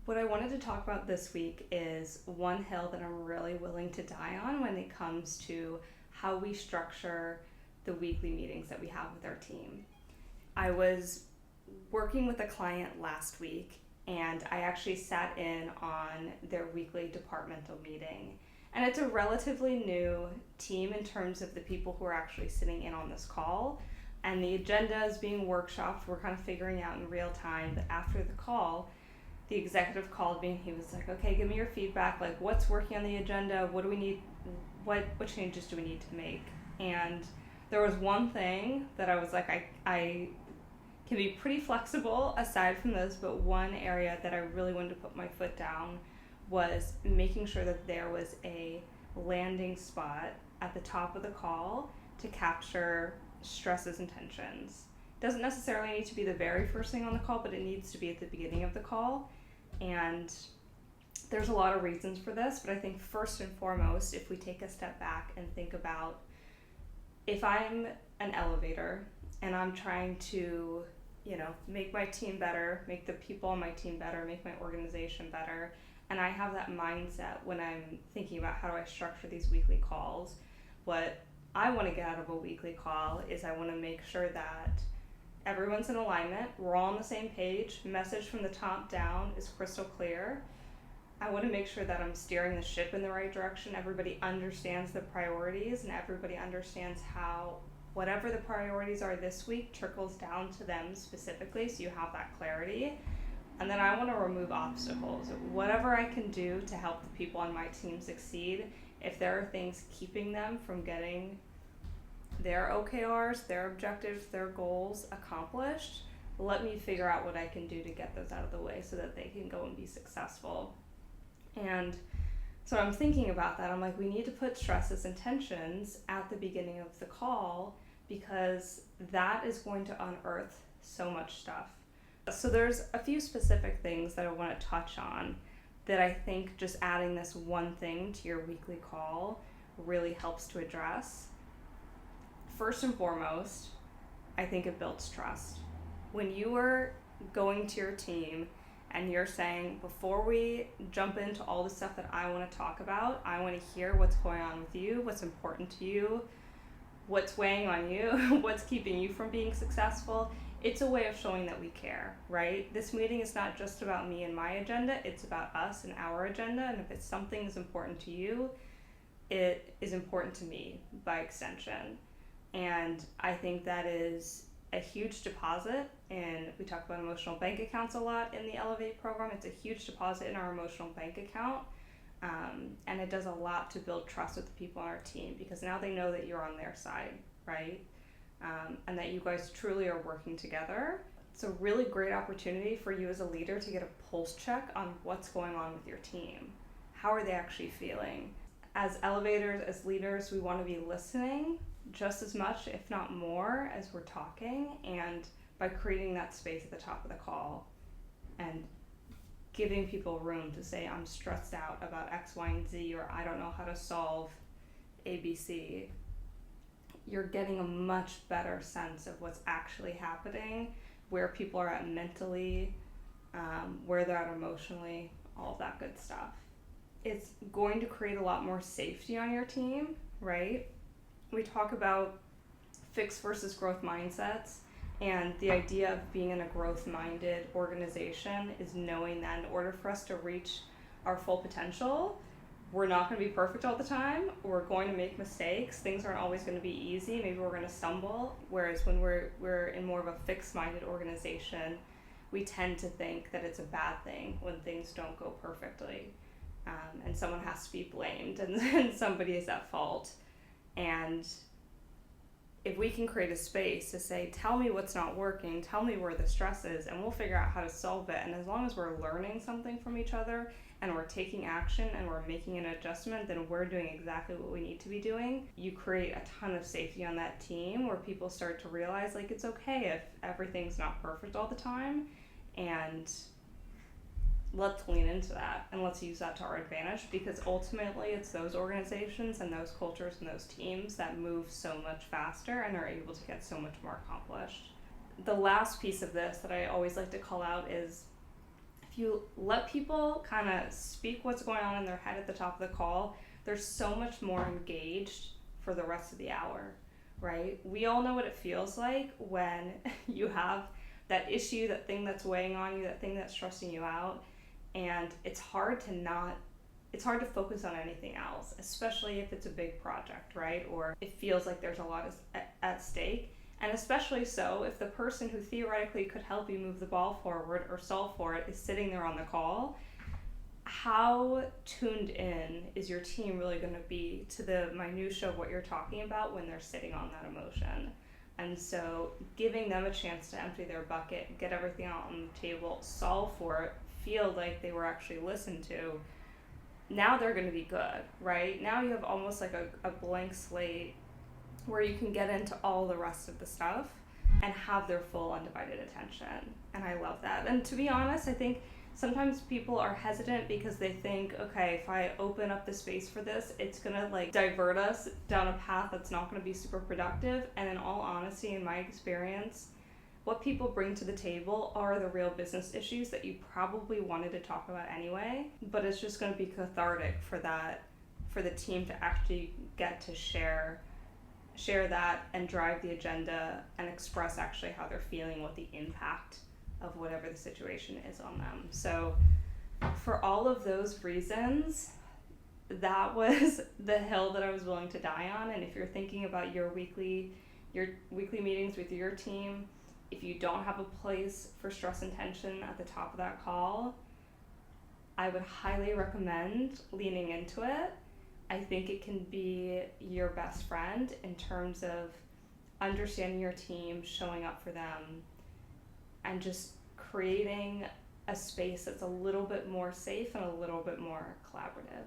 What I wanted to talk about this week is one hill that I'm really willing to die on when it comes to how we structure the weekly meetings that we have with our team. I was working with a client last week and I actually sat in on their weekly departmental meeting. And it's a relatively new team in terms of the people who are actually sitting in on this call. And the agenda is being workshopped. We're kind of figuring out in real time. But after the call, the executive called me and he was like, okay, give me your feedback. Like, what's working on the agenda? What do we need? What changes do we need to make? And there was one thing that I was like, I can be pretty flexible aside from this, but one area that I really wanted to put my foot down was making sure that there was a landing spot at the top of the call to capture stresses and tensions. It doesn't necessarily need to be the very first thing on the call, but it needs to be at the beginning of the call. And there's a lot of reasons for this, but I think first and foremost, if we take a step back and think about if I'm an elevator and I'm trying to, make my team better, make the people on my team better, make my organization better, and I have that mindset when I'm thinking about how do I structure these weekly calls, what I want to get out of a weekly call is I want to make sure that everyone's in alignment, we're all on the same page, message from the top down is crystal clear. I want to make sure that I'm steering the ship in the right direction. Everybody understands the priorities and everybody understands how whatever the priorities are this week trickles down to them specifically, so you have that clarity. And then I want to remove obstacles. Whatever I can do to help the people on my team succeed, if there are things keeping them from getting their OKRs, their objectives, their goals accomplished, let me figure out what I can do to get those out of the way so that they can go and be successful. And so I'm thinking about that. I'm like, we need to put stresses and tensions at the beginning of the call because that is going to unearth so much stuff. So there's a few specific things that I want to touch on that I think just adding this one thing to your weekly call really helps to address. First and foremost, I think it builds trust. When you are going to your team and you're saying, before we jump into all the stuff that I want to talk about, I want to hear what's going on with you, what's important to you, what's weighing on you, what's keeping you from being successful. It's a way of showing that we care, right? This meeting is not just about me and my agenda, it's about us and our agenda, and if it's something is important to you, it is important to me by extension. And I think that is a huge deposit, and we talk about emotional bank accounts a lot in the Elevate program. It's a huge deposit in our emotional bank account, and it does a lot to build trust with the people on our team because now they know that you're on their side, right? And that you guys truly are working together. It's a really great opportunity for you as a leader to get a pulse check on what's going on with your team. How are they actually feeling? As elevators, as leaders, we want to be listening just as much, if not more, as we're talking, and by creating that space at the top of the call and giving people room to say, I'm stressed out about X, Y, and Z, or I don't know how to solve ABC, you're getting a much better sense of what's actually happening, where people are at mentally, where they're at emotionally, all of that good stuff. It's going to create a lot more safety on your team, right? We talk about fixed versus growth mindsets, and the idea of being in a growth-minded organization is knowing that in order for us to reach our full potential, we're not going to be perfect all the time. We're going to make mistakes. Things aren't always going to be easy. Maybe we're going to stumble. Whereas when we're in more of a fixed-minded organization, we tend to think that it's a bad thing when things don't go perfectly, and someone has to be blamed, and somebody is at fault. And if we can create a space to say, tell me what's not working, tell me where the stress is, and we'll figure out how to solve it. And as long as we're learning something from each other and we're taking action and we're making an adjustment, then we're doing exactly what we need to be doing. You create a ton of safety on that team where people start to realize, like, it's okay if everything's not perfect all the time, and let's lean into that and let's use that to our advantage, because ultimately it's those organizations and those cultures and those teams that move so much faster and are able to get so much more accomplished. The last piece of this that I always like to call out is, if you let people kind of speak what's going on in their head at the top of the call, they're so much more engaged for the rest of the hour, right? We all know what it feels like when you have that issue, that thing that's weighing on you, that thing that's stressing you out, and it's hard to focus on anything else, especially if it's a big project, right? Or it feels like there's a lot at stake. And especially so if the person who theoretically could help you move the ball forward or solve for it is sitting there on the call. How tuned in is your team really going to be to the minutia of what you're talking about when they're sitting on that emotion? And so giving them a chance to empty their bucket, get everything out on the table, solve for it, feel like they were actually listened to, now they're going to be good, right? Now you have almost like a blank slate where you can get into all the rest of the stuff and have their full undivided attention. And I love that. And to be honest, I think sometimes people are hesitant because they think, okay, if I open up the space for this, it's gonna like divert us down a path that's not gonna be super productive. And in all honesty, in my experience, what people bring to the table are the real business issues that you probably wanted to talk about anyway, but it's just gonna be cathartic for the team to actually get to share that and drive the agenda and express actually how they're feeling, what the impact of whatever the situation is on them. So for all of those reasons, that was the hill that I was willing to die on. And if you're thinking about your weekly meetings with your team, if you don't have a place for stress and tension at the top of that call, I would highly recommend leaning into it. I think it can be your best friend in terms of understanding your team, showing up for them, and just creating a space that's a little bit more safe and a little bit more collaborative.